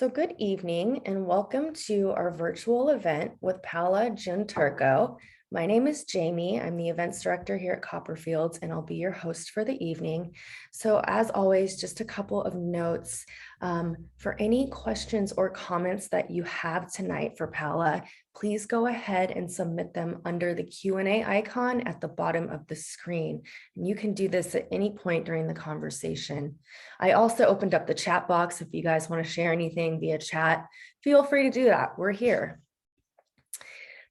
So good evening and welcome to our virtual event with Paola Gianturco. My name is Jamie. I'm the events director here at Copperfield and I'll be your host for the evening. So as always, just a couple of notes. For any questions or comments that you have tonight for Paola, please go ahead and submit them under the Q&A icon at the bottom of the screen. And you can do this at any point during the conversation. I also opened up the chat box. If you guys want to share anything via chat, feel free to do that. We're here.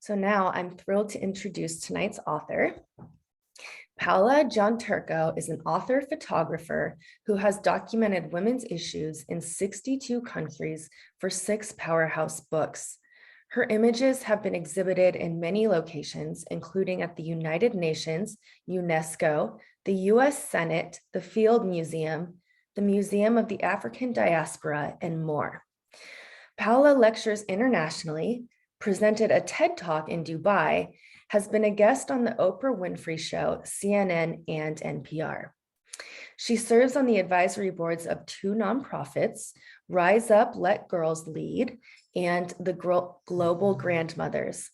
So now I'm thrilled to introduce tonight's author. Paola Gianturco is an author photographer who has documented women's issues in 62 countries for 6 powerhouse books. Her images have been exhibited in many locations, including at the United Nations, UNESCO, the US Senate, the Field Museum, the Museum of the African Diaspora, and more. Paola lectures internationally, presented a TED Talk in Dubai, has been a guest on the Oprah Winfrey Show, CNN, and NPR. She serves on the advisory boards of 2 nonprofits, Rise Up, Let Girls Lead, and the Global Grandmothers.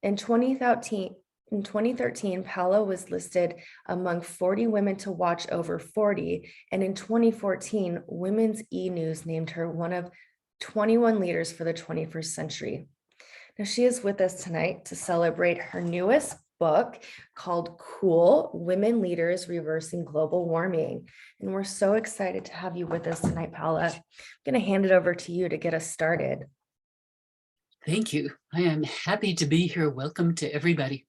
In 2013, Paola was listed among 40 women to watch over 40, and in 2014, Women's E-News named her one of 21 leaders for the 21st century. Now, she is with us tonight to celebrate her newest book called Cool: Women Leaders Reversing Global Warming. And we're so excited to have you with us tonight, Paola. I'm going to hand it over to you to get us started. Thank you. I am happy to be here. Welcome to everybody.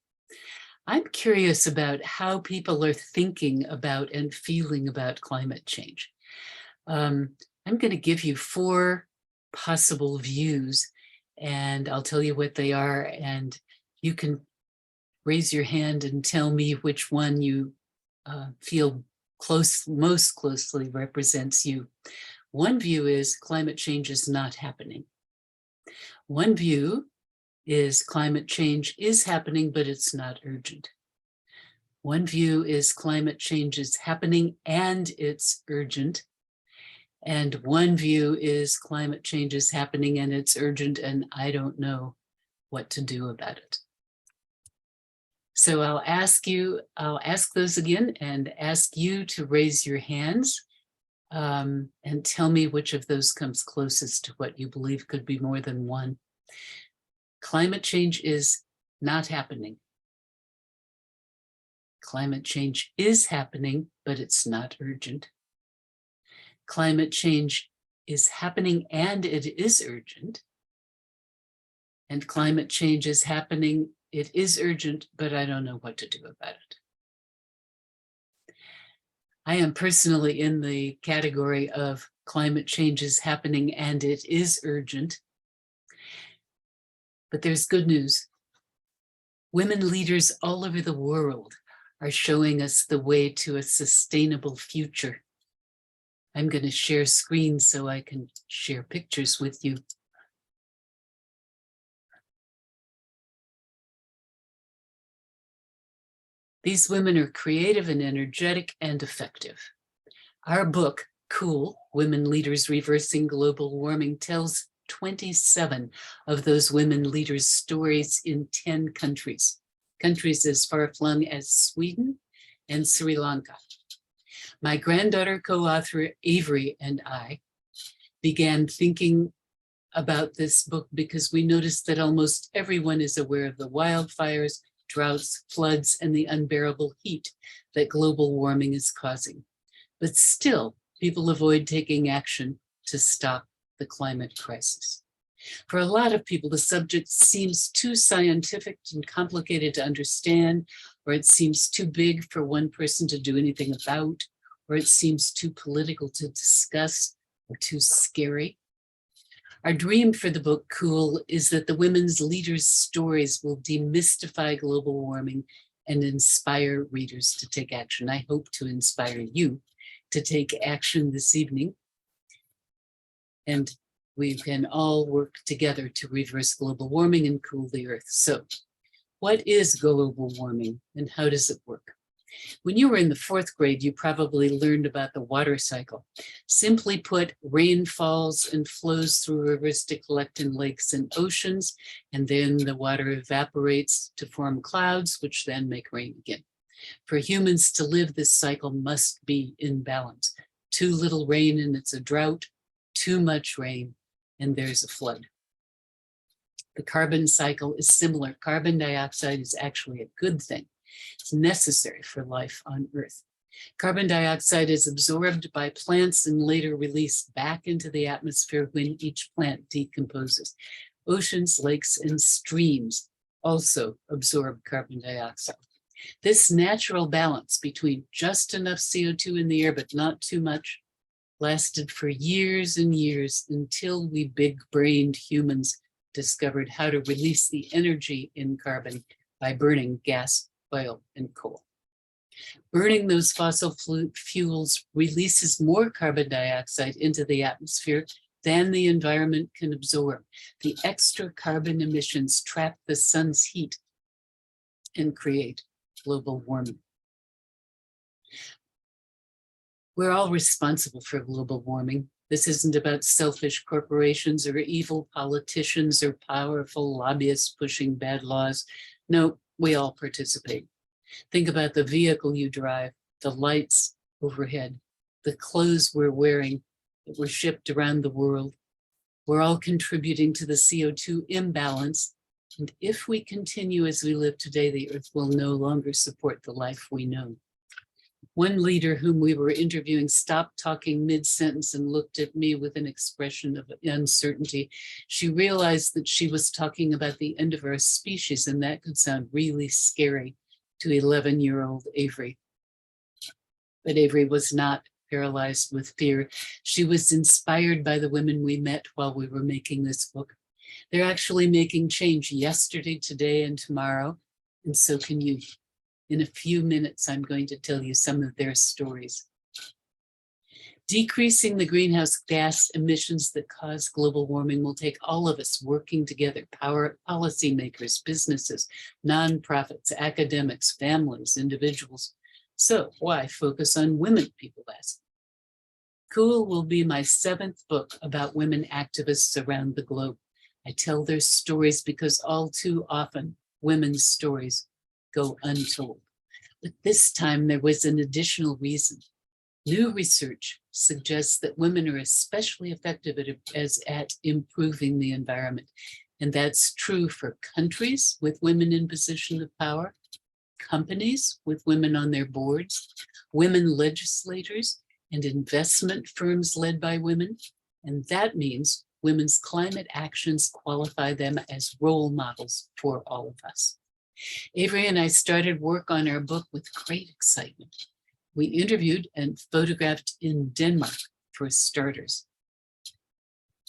I'm curious about how people are thinking about and feeling about climate change. I'm going to give you 4 possible views, and I'll tell you what they are, and you can raise your hand and tell me which one you feel most closely represents you. One view is climate change is not happening. One view is climate change is happening, but it's not urgent. One view is climate change is happening and it's urgent. And one view is climate change is happening and it's urgent, and I don't know what to do about it. So I'll ask those again and ask you to raise your hands and tell me which of those comes closest to what you believe could be more than one. Climate change is not happening. Climate change is happening, but it's not urgent. Climate change is happening and it is urgent. And climate change is happening, it is urgent, but I don't know what to do about it. I am personally in the category of climate change is happening and it is urgent. But there's good news. Women leaders all over the world are showing us the way to a sustainable future. I'm going to share screen so I can share pictures with you. These women are creative and energetic and effective. Our book, Cool: Women Leaders Reversing Global Warming, tells 27 of those women leaders' stories in 10 countries as far-flung as Sweden and Sri Lanka. My granddaughter co-author Avery and I began thinking about this book because we noticed that almost everyone is aware of the wildfires, droughts, floods, and the unbearable heat that global warming is causing. But still, people avoid taking action to stop the climate crisis. For a lot of people, the subject seems too scientific and complicated to understand, or it seems too big for one person to do anything about, or it seems too political to discuss, or too scary. Our dream for the book, Cool, is that the women's leaders' stories will demystify global warming and inspire readers to take action. I hope to inspire you to take action this evening. And we can all work together to reverse global warming and cool the earth. So what is global warming and how does it work? When you were in the 4th grade, you probably learned about the water cycle. Simply put, rain falls and flows through rivers to collect in lakes and oceans, and then the water evaporates to form clouds, which then make rain again. For humans to live, this cycle must be in balance. Too little rain and it's a drought, too much rain and there's a flood. The carbon cycle is similar. Carbon dioxide is actually a good thing. It's necessary for life on Earth. Carbon dioxide is absorbed by plants and later released back into the atmosphere when each plant decomposes. Oceans, lakes, and streams also absorb carbon dioxide. This natural balance between just enough CO2 in the air, but not too much, lasted for years and years until we big-brained humans discovered how to release the energy in carbon by burning gas, oil, and coal. Burning those fossil fuels releases more carbon dioxide into the atmosphere than the environment can absorb. The extra carbon emissions trap the sun's heat and create global warming. We're all responsible for global warming. This isn't about selfish corporations or evil politicians or powerful lobbyists pushing bad laws. No, we all participate. Think about the vehicle you drive, the lights overhead, the clothes we're wearing that were shipped around the world. We're all contributing to the CO2 imbalance. And if we continue as we live today, the Earth will no longer support the life we know. One leader whom we were interviewing stopped talking mid-sentence and looked at me with an expression of uncertainty. She realized that she was talking about the end of our species, and that could sound really scary to 11-year-old Avery. But Avery was not paralyzed with fear. She was inspired by the women we met while we were making this book. They're actually making change yesterday, today, and tomorrow, and so can you. In a few minutes, I'm going to tell you some of their stories. Decreasing the greenhouse gas emissions that cause global warming will take all of us working together, policymakers, businesses, nonprofits, academics, families, individuals. So why focus on women, people ask. Cool will be my 7th book about women activists around the globe. I tell their stories because all too often women's stories go untold. But this time there was an additional reason. New research suggests that women are especially effective at improving the environment. And that's true for countries with women in position of power, companies with women on their boards, women legislators, and investment firms led by women. And that means women's climate actions qualify them as role models for all of us. Avery and I started work on our book with great excitement. We interviewed and photographed in Denmark, for starters.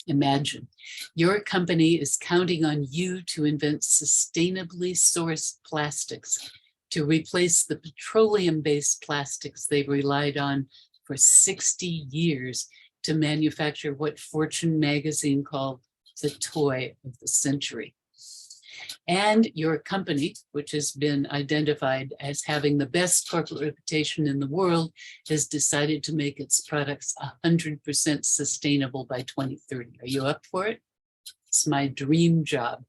Imagine, your company is counting on you to invent sustainably sourced plastics to replace the petroleum-based plastics they've relied on for 60 years to manufacture what Fortune magazine called the toy of the century. And your company, which has been identified as having the best corporate reputation in the world, has decided to make its products 100% sustainable by 2030. Are you up for it? It's my dream job,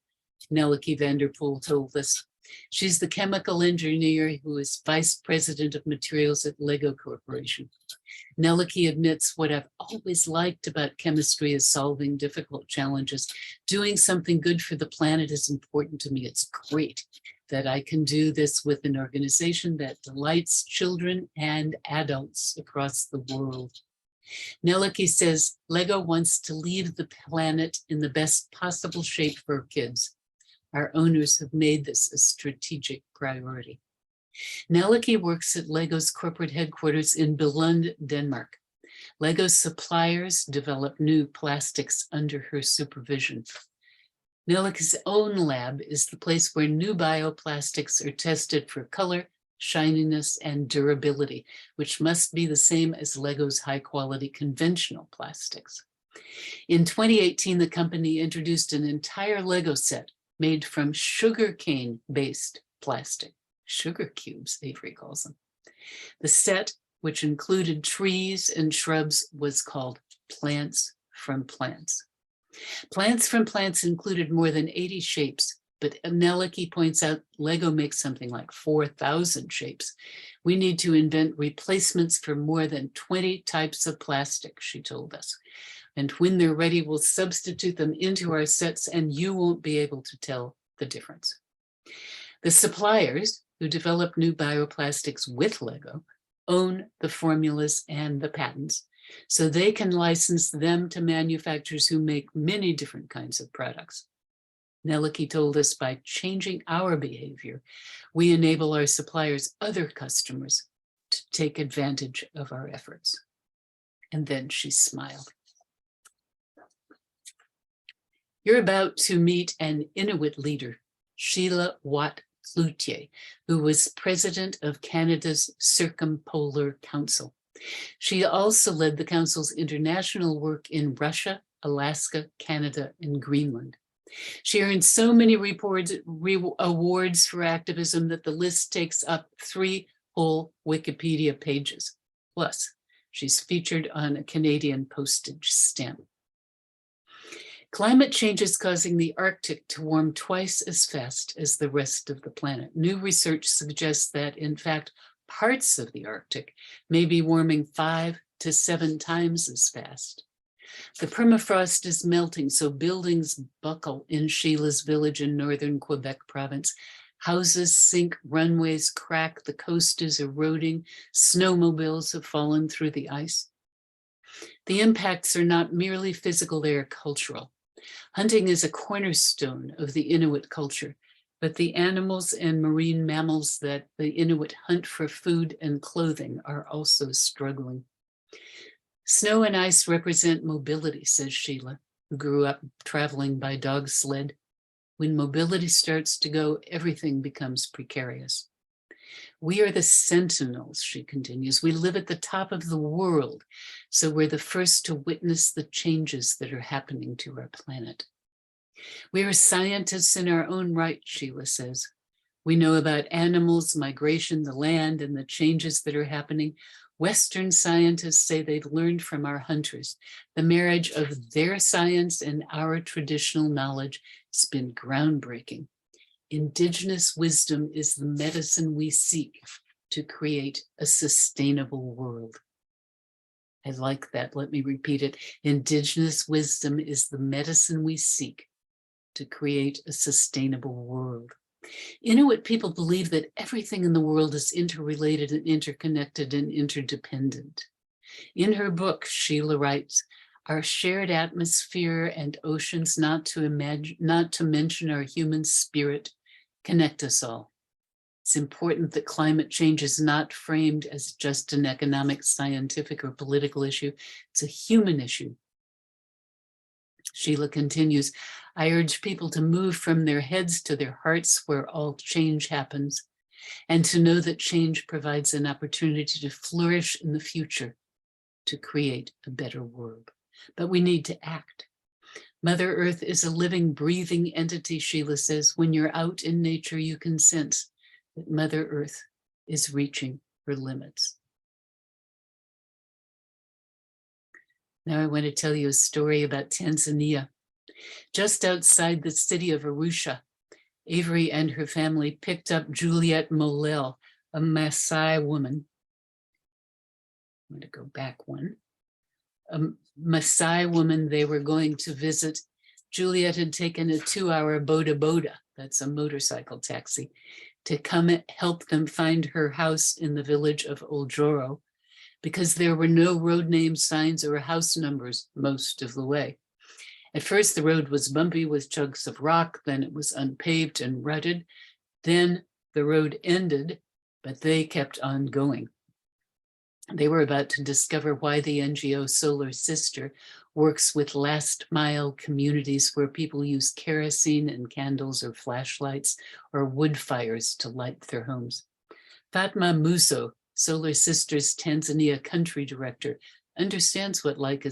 Nelleke Vanderpool told us. She's the chemical engineer who is vice president of materials at Lego Corporation. Nelleke admits, what I've always liked about chemistry is solving difficult challenges. Doing something good for the planet is important to me. It's great that I can do this with an organization that delights children and adults across the world. Nelleke says Lego wants to leave the planet in the best possible shape for kids. Our owners have made this a strategic priority. Nelleke works at Lego's corporate headquarters in Billund, Denmark. Lego suppliers develop new plastics under her supervision. Nelleke's own lab is the place where new bioplastics are tested for color, shininess, and durability, which must be the same as Lego's high-quality conventional plastics. In 2018, the company introduced an entire Lego set made from sugarcane-based plastic. Sugar cubes, Avery calls them. The set, which included trees and shrubs, was called Plants from Plants. Plants from Plants included more than 80 shapes, but Neleke points out Lego makes something like 4,000 shapes. We need to invent replacements for more than 20 types of plastic, she told us. And when they're ready, we'll substitute them into our sets and you won't be able to tell the difference. The suppliers who develop new bioplastics with Lego own the formulas and the patents, so they can license them to manufacturers who make many different kinds of products. Neleke told us by changing our behavior, we enable our suppliers' other customers to take advantage of our efforts. And then she smiled. You're about to meet an Inuit leader, Sheila Watt-Cloutier, who was president of Canada's Circumpolar Council. She also led the council's international work in Russia, Alaska, Canada, and Greenland. She earned so many awards for activism that the list takes up 3 whole Wikipedia pages. Plus, she's featured on a Canadian postage stamp. Climate change is causing the Arctic to warm twice as fast as the rest of the planet. New research suggests that, in fact, parts of the Arctic may be warming 5 to 7 times as fast. The permafrost is melting, so buildings buckle in Sheila's village in northern Quebec province. Houses sink, runways crack, the coast is eroding, snowmobiles have fallen through the ice. The impacts are not merely physical, they are cultural. Hunting is a cornerstone of the Inuit culture, but the animals and marine mammals that the Inuit hunt for food and clothing are also struggling. Snow and ice represent mobility, says Sheila, who grew up traveling by dog sled. When mobility starts to go, everything becomes precarious. We are the sentinels, she continues. We live at the top of the world, so we're the first to witness the changes that are happening to our planet. We are scientists in our own right, Sheila says. We know about animals, migration, the land, and the changes that are happening. Western scientists say they've learned from our hunters. The marriage of their science and our traditional knowledge has been groundbreaking. Indigenous wisdom is the medicine we seek to create a sustainable world. I like that. Let me repeat it. Indigenous wisdom is the medicine we seek to create a sustainable world. Inuit people believe that everything in the world is interrelated and interconnected and interdependent. In her book, Sheila writes, our shared atmosphere and oceans, not to mention our human spirit, connect us all. It's important that climate change is not framed as just an economic, scientific, or political issue. It's a human issue. Sheila continues, I urge people to move from their heads to their hearts where all change happens, and to know that change provides an opportunity to flourish in the future, to create a better world. But we need to act. Mother Earth is a living, breathing entity, Sheila says. When you're out in nature, you can sense that Mother Earth is reaching her limits. Now I want to tell you a story about Tanzania. Just outside the city of Arusha, Avery and her family picked up Juliet Molel, a Maasai woman. I'm going to go back one. A Maasai woman they were going to visit. Juliet had taken a 2-hour boda, that's a motorcycle taxi, to come help them find her house in the village of Oljoro, because there were no road name signs or house numbers most of the way. At first, the road was bumpy with chunks of rock, then it was unpaved and rutted. Then the road ended, but they kept on going. They were about to discover why the NGO Solar Sister works with last mile communities where people use kerosene and candles or flashlights or wood fires to light their homes. Fatma Muso, Solar Sister's Tanzania country director, understands what life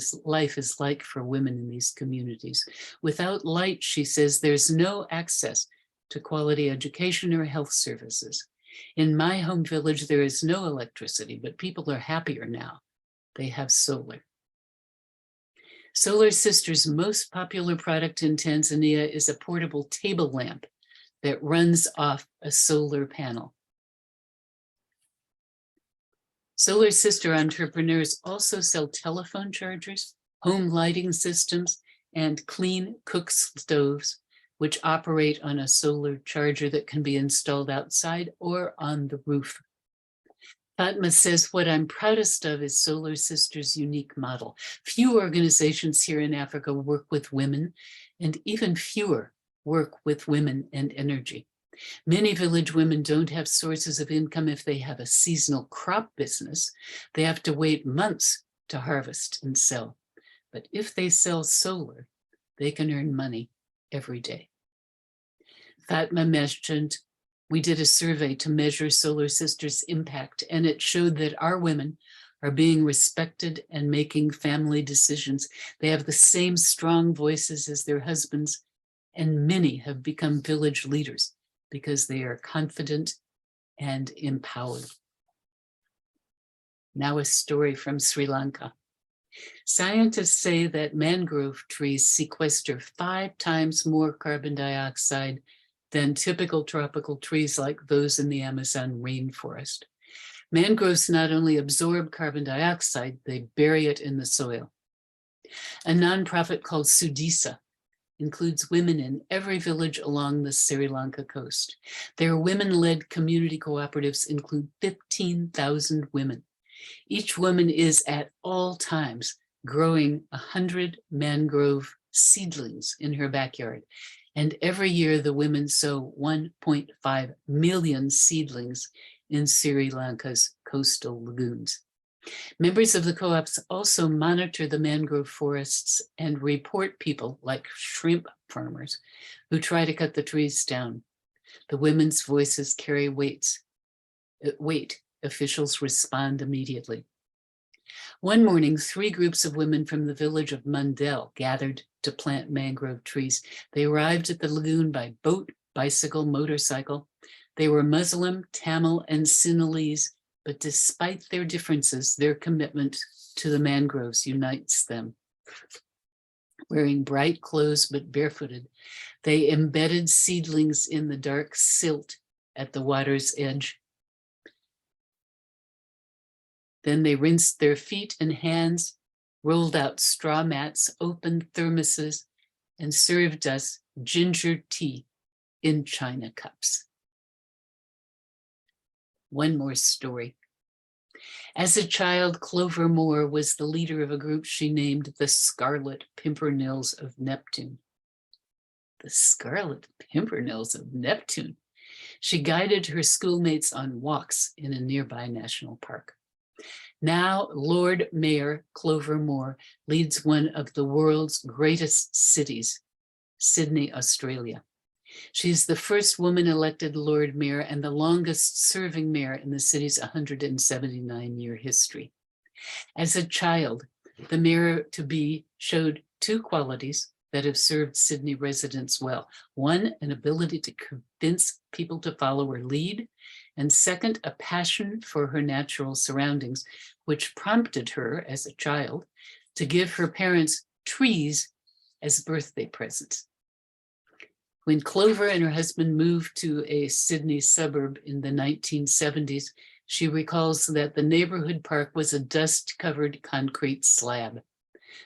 is like for women in these communities. Without light, she says, there's no access to quality education or health services. In my home village, there is no electricity, but people are happier now. They have solar. Solar Sister's most popular product in Tanzania is a portable table lamp that runs off a solar panel. Solar Sister entrepreneurs also sell telephone chargers, home lighting systems, and clean cook stoves, which operate on a solar charger that can be installed outside or on the roof. Fatma says, what I'm proudest of is Solar Sister's unique model. Few organizations here in Africa work with women, and even fewer work with women and energy. Many village women don't have sources of income if they have a seasonal crop business. They have to wait months to harvest and sell. But if they sell solar, they can earn money every day. Fatma mentioned we did a survey to measure Solar Sister's impact, and it showed that our women are being respected and making family decisions. They have the same strong voices as their husbands, and many have become village leaders because they are confident and empowered. Now a story from Sri Lanka. Scientists say that mangrove trees sequester 5 times more carbon dioxide than typical tropical trees like those in the Amazon rainforest. Mangroves not only absorb carbon dioxide, they bury it in the soil. A nonprofit called Sudisa includes women in every village along the Sri Lanka coast. Their women-led community cooperatives include 15,000 women. Each woman is at all times growing 100 mangrove seedlings in her backyard. And every year the women sow 1.5 million seedlings in Sri Lanka's coastal lagoons. Members of the co-ops also monitor the mangrove forests and report people like shrimp farmers who try to cut the trees down. The women's voices carry weight. Officials respond immediately. One morning, 3 groups of women from the village of Mundell gathered to plant mangrove trees. They arrived at the lagoon by boat, bicycle, motorcycle. They were Muslim, Tamil, and Sinhalese, but despite their differences, their commitment to the mangroves unites them. Wearing bright clothes but barefooted, they embedded seedlings in the dark silt at the water's edge. Then they rinsed their feet and hands, rolled out straw mats, opened thermoses, and served us ginger tea in china cups. One more story. As a child, Clover Moore was the leader of a group she named the Scarlet Pimpernels of Neptune. The Scarlet Pimpernels of Neptune. She guided her schoolmates on walks in a nearby national park. Now, Lord Mayor Clover Moore leads one of the world's greatest cities, Sydney, Australia. She's the first woman elected Lord Mayor and the longest serving mayor in the city's 179-year history. As a child, the mayor-to-be showed 2 qualities that have served Sydney residents well. One, an ability to convince people to follow her lead, and second, a passion for her natural surroundings, which prompted her as a child to give her parents trees as birthday presents. When Clover and her husband moved to a Sydney suburb in the 1970s, she recalls that the neighborhood park was a dust-covered concrete slab.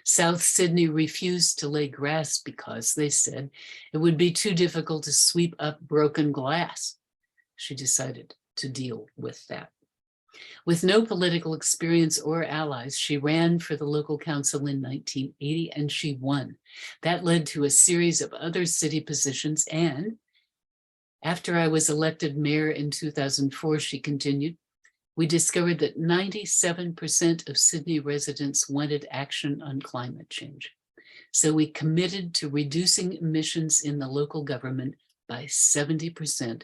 South Sydney refused to lay grass because, they said, it would be too difficult to sweep up broken glass. She decided to deal with that. With no political experience or allies, she ran for the local council in 1980 and she won. That led to a series of other city positions, and after I was elected mayor in 2004, she continued, we discovered that 97% of Sydney residents wanted action on climate change. So we committed to reducing emissions in the local government by 70%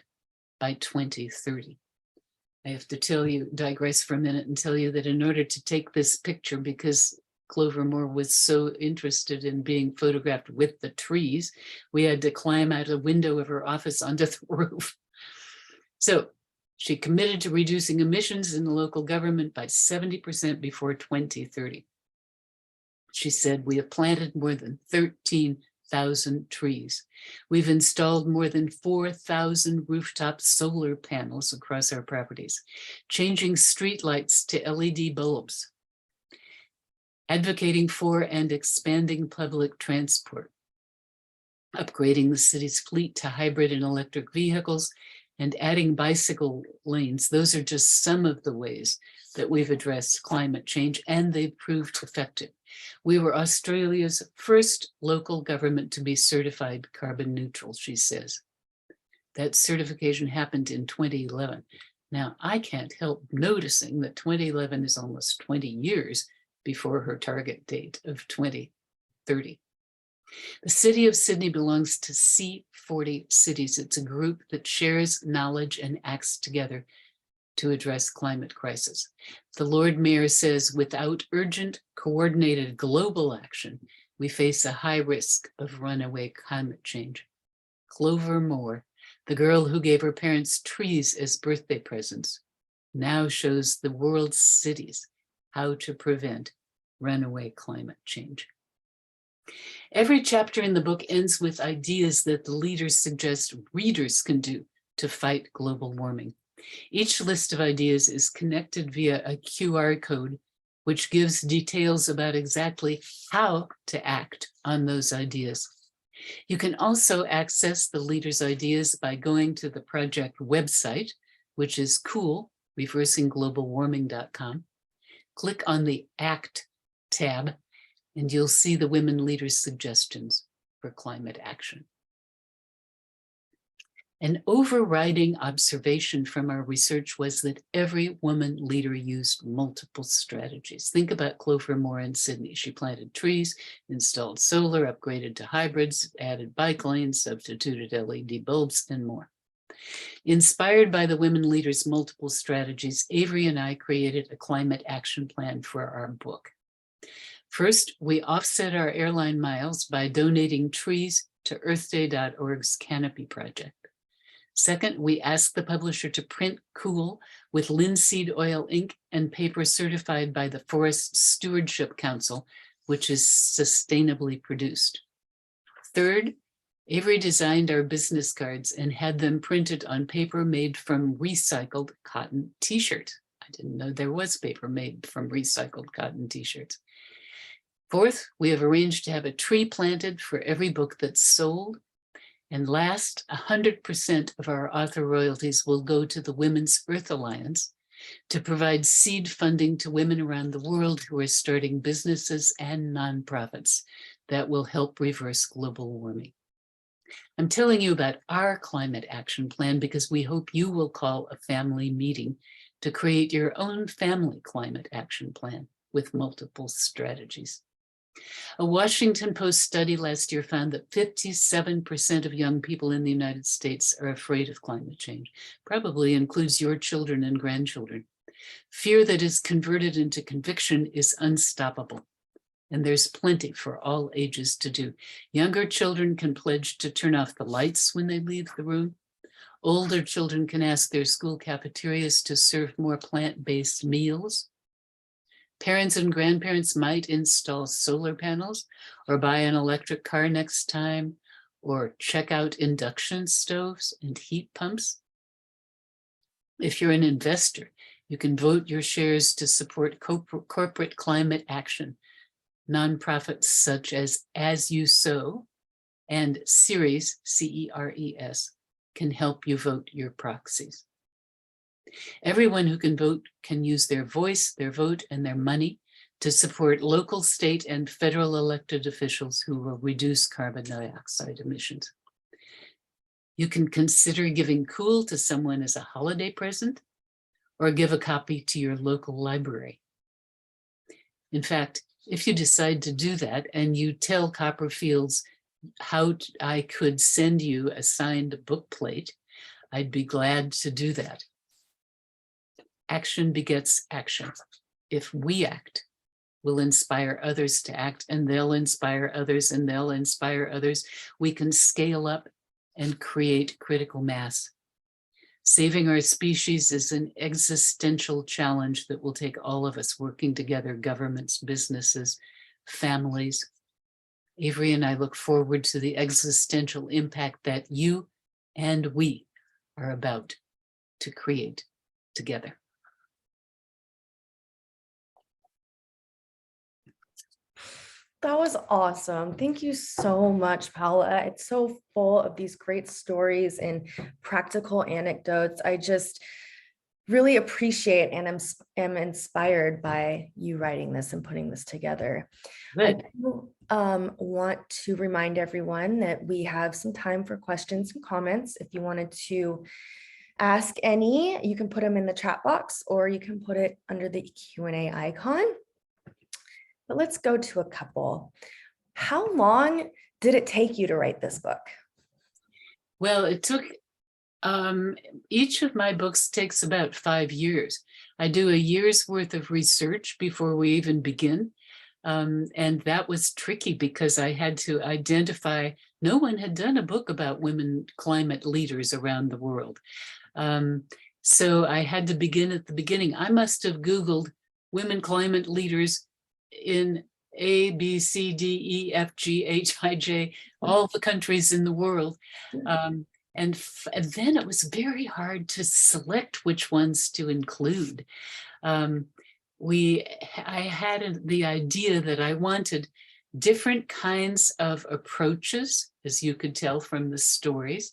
by 2030. I have to digress for a minute and tell you that in order to take this picture, because Clover Moore was so interested in being photographed with the trees, we had to climb out a window of her office onto the roof. So She committed to reducing emissions in the local government by 70% before 2030. She said, we have planted more than 13,000 trees. We've installed more than 4,000 rooftop solar panels across our properties, changing streetlights to LED bulbs, advocating for and expanding public transport, upgrading the city's fleet to hybrid and electric vehicles, and adding bicycle lanes. Those are just some of the ways that we've addressed climate change, and they've proved effective. We were Australia's first local government to be certified carbon neutral, she says. That certification happened in 2011. Now, I can't help noticing that 2011 is almost 20 years before her target date of 2030. The city of Sydney belongs to C40 Cities. It's a group that shares knowledge and acts together to address climate crisis. The Lord Mayor says, without urgent, coordinated global action, we face a high risk of runaway climate change. Clover Moore, the girl who gave her parents trees as birthday presents, now shows the world's cities how to prevent runaway climate change. Every chapter in the book ends with ideas that the leaders suggest readers can do to fight global warming. Each list of ideas is connected via a QR code, which gives details about exactly how to act on those ideas. You can also access the leaders' ideas by going to the project website, which is cool, reversing-global-warming.com. Click on the ACT tab, and you'll see the women leaders' suggestions for climate action. An overriding observation from our research was that every woman leader used multiple strategies. Think about Clover Moore in Sydney. She planted trees, installed solar, upgraded to hybrids, added bike lanes, substituted LED bulbs, and more. Inspired by the women leaders' multiple strategies, Avery and I created a climate action plan for our book. First, we offset our airline miles by donating trees to earthday.org's Canopy Project. Second, we asked the publisher to print Cool with linseed oil ink and paper certified by the Forest Stewardship Council, which is sustainably produced. Third, Avery designed our business cards and had them printed on paper made from recycled cotton t-shirts. I didn't know there was paper made from recycled cotton t-shirts. Fourth, we have arranged to have a tree planted for every book that's sold. And last, 100% of our author royalties will go to the Women's Earth Alliance to provide seed funding to women around the world who are starting businesses and nonprofits that will help reverse global warming. I'm telling you about our climate action plan because we hope you will call a family meeting to create your own family climate action plan with multiple strategies. A Washington Post study last year found that 57% of young people in the United States are afraid of climate change, probably includes your children and grandchildren. Fear that is converted into conviction is unstoppable, and there's plenty for all ages to do. Younger children can pledge to turn off the lights when they leave the room. Older children can ask their school cafeterias to serve more plant-based meals. Parents and grandparents might install solar panels or buy an electric car next time, or check out induction stoves and heat pumps. If you're an investor, you can vote your shares to support corporate climate action. Nonprofits such as You Sow and Ceres, CERES, can help you vote your proxies. Everyone who can vote can use their voice, their vote, and their money to support local, state, and federal elected officials who will reduce carbon dioxide emissions. You can consider giving Cool to someone as a holiday present, or give a copy to your local library. In fact, if you decide to do that and you tell Copperfields how I could send you a signed book plate, I'd be glad to do that. Action begets action. If we act, we'll inspire others to act, and they'll inspire others, and they'll inspire others. We can scale up and create critical mass. Saving our species is an existential challenge that will take all of us working together, governments, businesses, families. Avery and I look forward to the existential impact that you and we are about to create together. That was awesome. Thank you so much, Paola. It's so full of these great stories and practical anecdotes. I just really appreciate and am inspired by you writing this and putting this together. I do, want to remind everyone that we have some time for questions and comments. If you wanted to ask any, you can put them in the chat box or you can put it under the Q&A icon. But let's go to a couple. How long did it take you to write this book? Well, it took, each of my books takes about 5 years. I do a year's worth of research before we even begin. And that was tricky because I had to identify, no one had done a book about women climate leaders around the world. So I had to begin at the beginning. I must have Googled women climate leaders in A, B, C, D, E, F, G, H, I, J, all the countries in the world. And then it was very hard to select which ones to include. I had the idea that I wanted different kinds of approaches, as you could tell from the stories.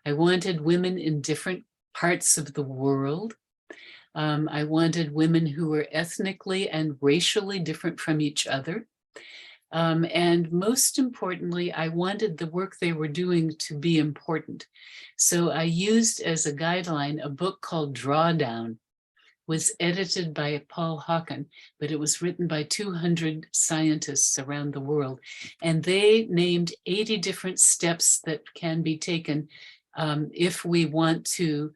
I wanted women in different parts of the world. I wanted women who were ethnically and racially different from each other. And most importantly, I wanted the work they were doing to be important. So I used as a guideline a book called Drawdown, was edited by Paul Hawken, but it was written by 200 scientists around the world. And they named 80 different steps that can be taken if we want to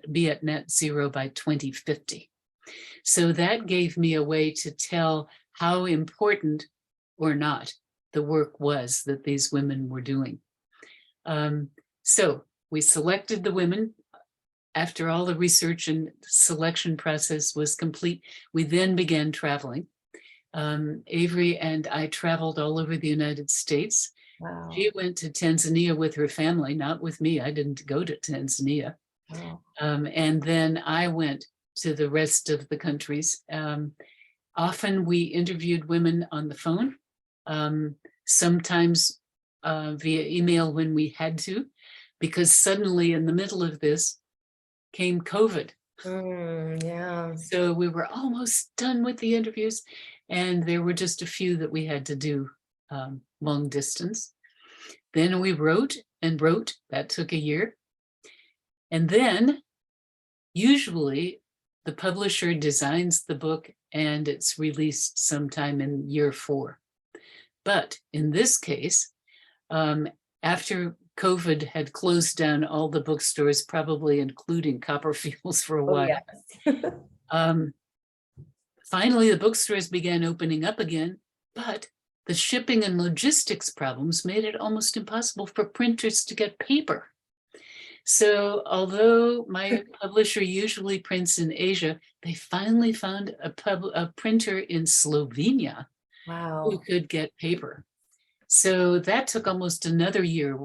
be at net zero by 2050. So that gave me a way to tell how important or not the work was that these women were doing. So we selected the women. After all the research and selection process was complete, we then began traveling. Avery and I traveled all over the United States. Wow. She went to Tanzania with her family, not with me. I didn't go to Tanzania. Wow. And then I went to the rest of the countries. Often we interviewed women on the phone, sometimes via email when we had to, because suddenly in the middle of this came COVID. Yeah. So we were almost done with the interviews, and there were just a few that we had to do long distance. Then we wrote and wrote. That took a year. And then usually the publisher designs the book and it's released sometime in year 4. But in this case, after COVID had closed down all the bookstores, probably including Copperfield's for a while, yes. finally the bookstores began opening up again, but the shipping and logistics problems made it almost impossible for printers to get paper. So although my publisher usually prints in Asia, they finally found a printer in Slovenia who could get paper. So that took almost another year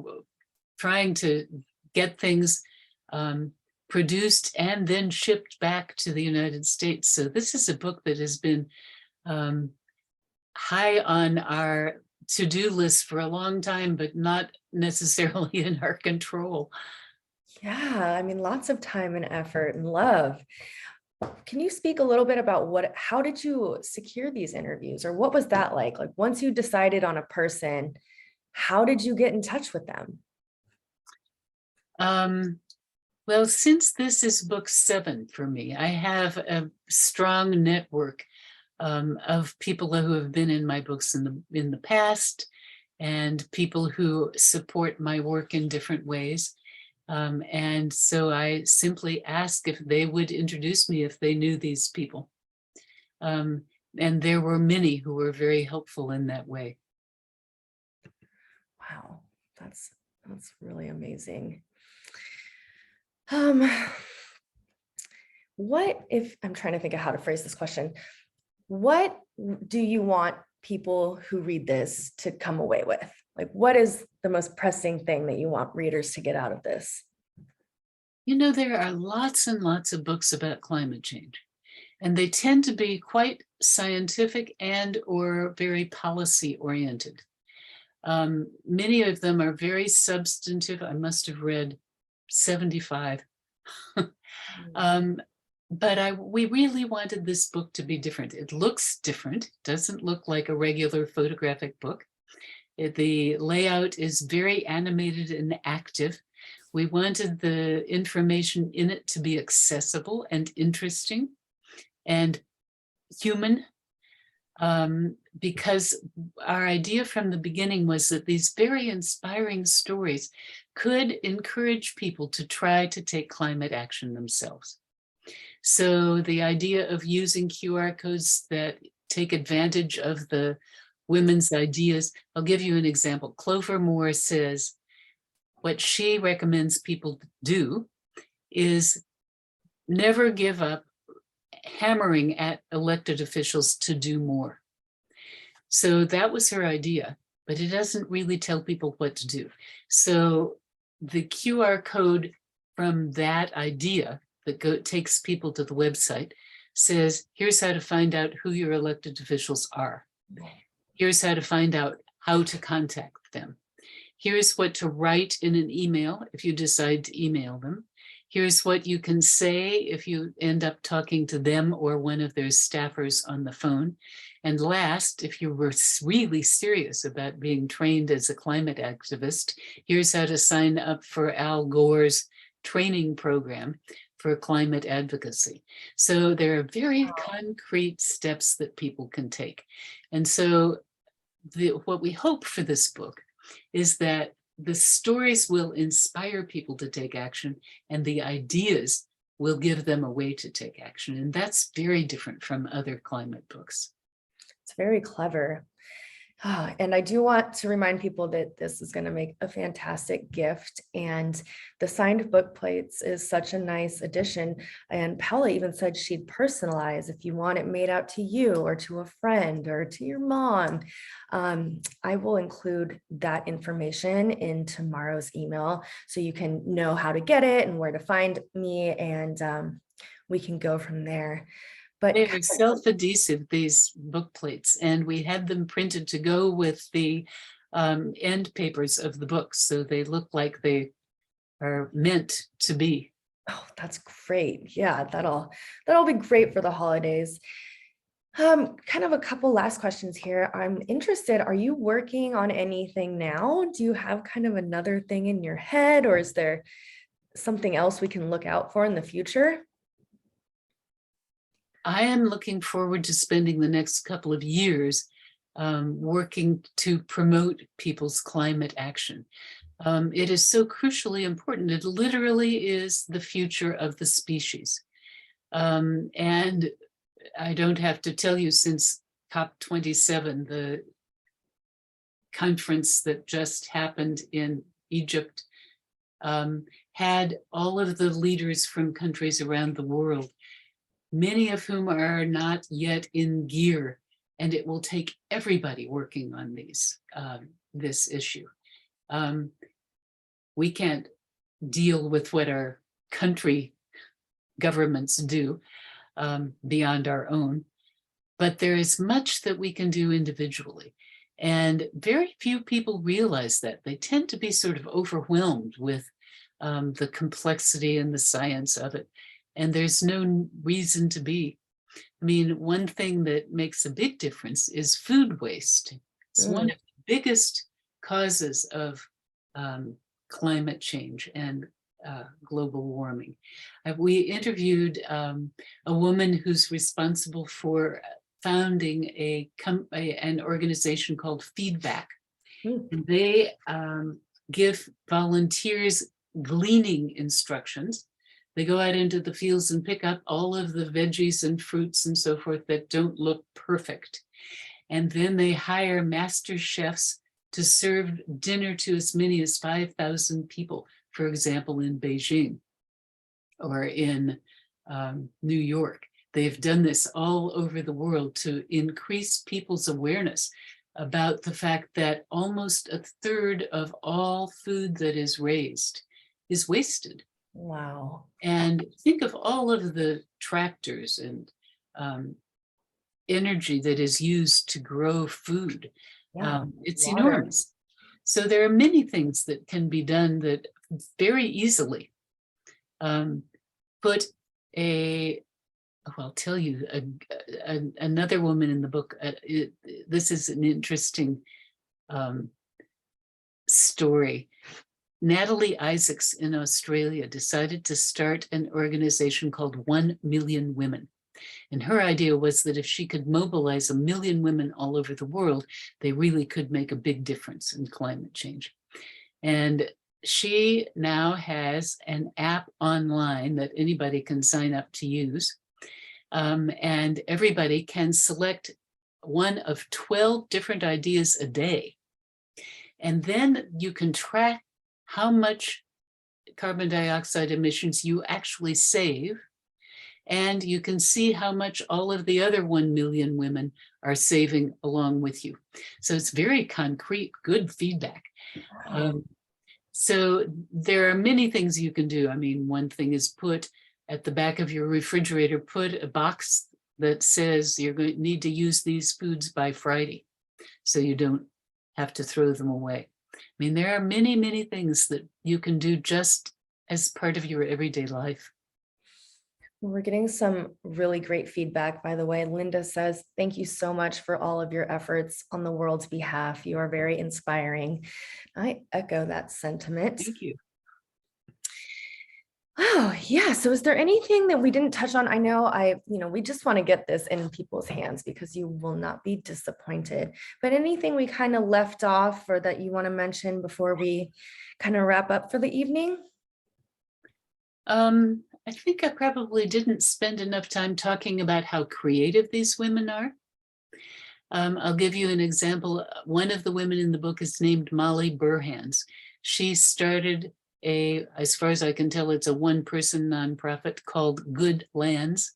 trying to get things produced and then shipped back to the United States. So this is a book that has been high on our to-do list for a long time, but not necessarily in our control. Yeah, I mean, lots of time and effort and love. Can you speak a little bit about how did you secure these interviews, or what was that like? Like once you decided on a person, how did you get in touch with them? Well, since this is book 7 for me, I have a strong network of people who have been in my books in the past, and people who support my work in different ways. And so I simply asked if they would introduce me if they knew these people. And there were many who were very helpful in that way. Wow, that's really amazing. Um, what if I'm trying to think of how to phrase this question? What do you want people who read this to come away with? Like, what is the most pressing thing that you want readers to get out of this? You know, there are lots and lots of books about climate change, and they tend to be quite scientific and or very policy oriented. Many of them are very substantive. I must have read 75. But we really wanted this book to be different. It looks different, doesn't look like a regular photographic book. The layout is very animated and active. We wanted the information in it to be accessible and interesting and human, because our idea from the beginning was that these very inspiring stories could encourage people to try to take climate action themselves. So the idea of using QR codes that take advantage of the women's ideas, I'll give you an example. Clover Moore says what she recommends people do is never give up hammering at elected officials to do more. So that was her idea, but it doesn't really tell people what to do. So the QR code from that idea that takes people to the website says, here's how to find out who your elected officials are. Here's how to find out how to contact them. Here's what to write in an email if you decide to email them. Here's what you can say if you end up talking to them or one of their staffers on the phone. And last, if you were really serious about being trained as a climate activist, here's how to sign up for Al Gore's training program for climate advocacy. So there are very concrete steps that people can take. And so what we hope for this book is that the stories will inspire people to take action, and the ideas will give them a way to take action. And that's very different from other climate books. It's very clever. And I do want to remind people that this is going to make a fantastic gift. And the signed book plates is such a nice addition. And Paola even said she'd personalize if you want it made out to you or to a friend or to your mom. I will include that information in tomorrow's email so you can know how to get it and where to find me. And we can go from there. But they are self-adhesive, these book plates, and we had them printed to go with the end papers of the books, so they look like they are meant to be. Oh, that's great. Yeah, that'll be great for the holidays. Kind of a couple last questions here. I'm interested, are you working on anything now? Do you have kind of another thing in your head, or is there something else we can look out for in the future? I am looking forward to spending the next couple of years working to promote people's climate action. It is so crucially important. It literally is the future of the species. And I don't have to tell you, since COP27, the conference that just happened in Egypt, had all of the leaders from countries around the world, many of whom are not yet in gear, and it will take everybody working on this issue. We can't deal with what our country governments do beyond our own, but there is much that we can do individually. And very few people realize that. They tend to be sort of overwhelmed with the complexity and the science of it. And there's no reason to be. I mean, one thing that makes a big difference is food waste. It's one of the biggest causes of climate change and global warming. We interviewed a woman who's responsible for founding an organization called Feedback. And they give volunteers gleaning instructions. They go out into the fields and pick up all of the veggies and fruits and so forth that don't look perfect. And then they hire master chefs to serve dinner to as many as 5,000 people, for example, in Beijing. or in New York. They've done this all over the world to increase people's awareness about the fact that almost a third of all food that is raised is wasted. Wow. And think of all of the tractors and energy that is used to grow food. Yeah. It's Water. enormous. So there are many things that can be done that very easily put I'll tell you, another woman in the book, this is an interesting story. Natalie Isaacs in Australia decided to start an organization called 1 Million Women. And her idea was that if she could mobilize 1 million women all over the world, they really could make a big difference in climate change. And she now has an app online that anybody can sign up to use. And everybody can select one of 12 different ideas a day. And then you can track how much carbon dioxide emissions you actually save. And you can see how much all of the other 1 million women are saving along with you. So it's very concrete, good feedback. Wow. So there are many things you can do. I mean, one thing is put at the back of your refrigerator, put a box that says you're going to need to use these foods by Friday, so you don't have to throw them away. I mean, there are many, many things that you can do just as part of your everyday life. We're getting some really great feedback, by the way. Linda says, thank you so much for all of your efforts on the world's behalf. You are very inspiring. I echo that sentiment. Thank you. Oh, yeah. So is there anything that we didn't touch on? I know we just want to get this in people's hands because you will not be disappointed. But anything we kind of left off or that you want to mention before we kind of wrap up for the evening? I think I probably didn't spend enough time talking about how creative these women are. I'll give you an example. One of the women in the book is named Molly Burhans. She started as far as I can tell, it's a one-person nonprofit called Good Lands.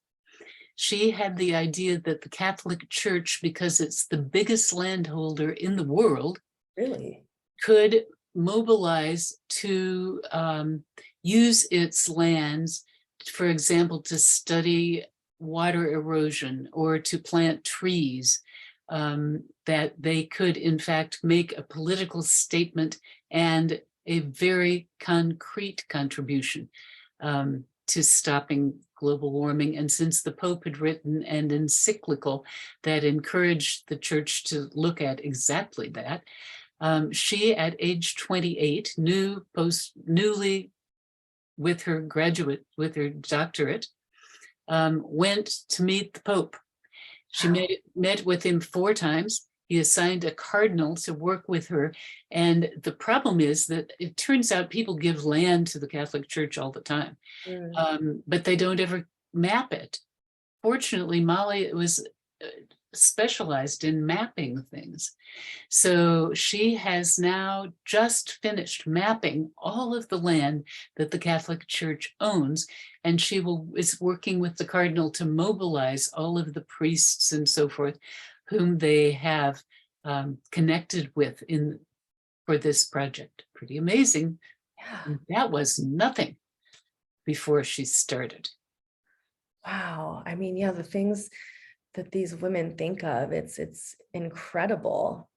She had the idea that the Catholic Church, because it's the biggest landholder in the world, Really? could mobilize to use its lands, for example, to study water erosion or to plant trees, that they could in fact make a political statement and a very concrete contribution to stopping global warming. And since the Pope had written an encyclical that encouraged the church to look at exactly that, she at age 28, newly with her doctorate, went to meet the Pope. She met with him 4 times. He assigned a cardinal to work with her. And the problem is that it turns out people give land to the Catholic Church all the time, but they don't ever map it. Fortunately, Molly was specialized in mapping things. So she has now just finished mapping all of the land that the Catholic Church owns, and she is working with the cardinal to mobilize all of the priests and so forth whom they have connected with for this project. Pretty amazing. Yeah. And that was nothing before she started. Wow. I mean, yeah, the things that these women think of, it's incredible.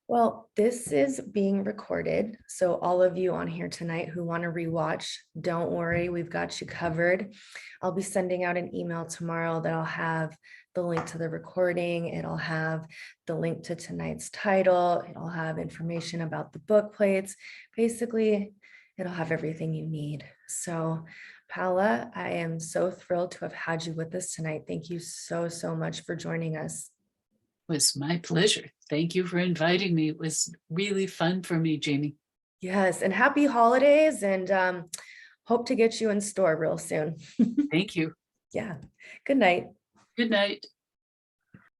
Well, this is being recorded. So all of you on here tonight who want to rewatch, don't worry, we've got you covered. I'll be sending out an email tomorrow that'll have the link to the recording. It'll have the link to tonight's title. It'll have information about the book plates. Basically, it'll have everything you need. So Paola, I am so thrilled to have had you with us tonight. Thank you so, so much for joining us. It was my pleasure. Thank you for inviting me. It was really fun for me, Jamie. Yes, and happy holidays, and hope to get you in store real soon. Thank you. Yeah. Good night. Good night.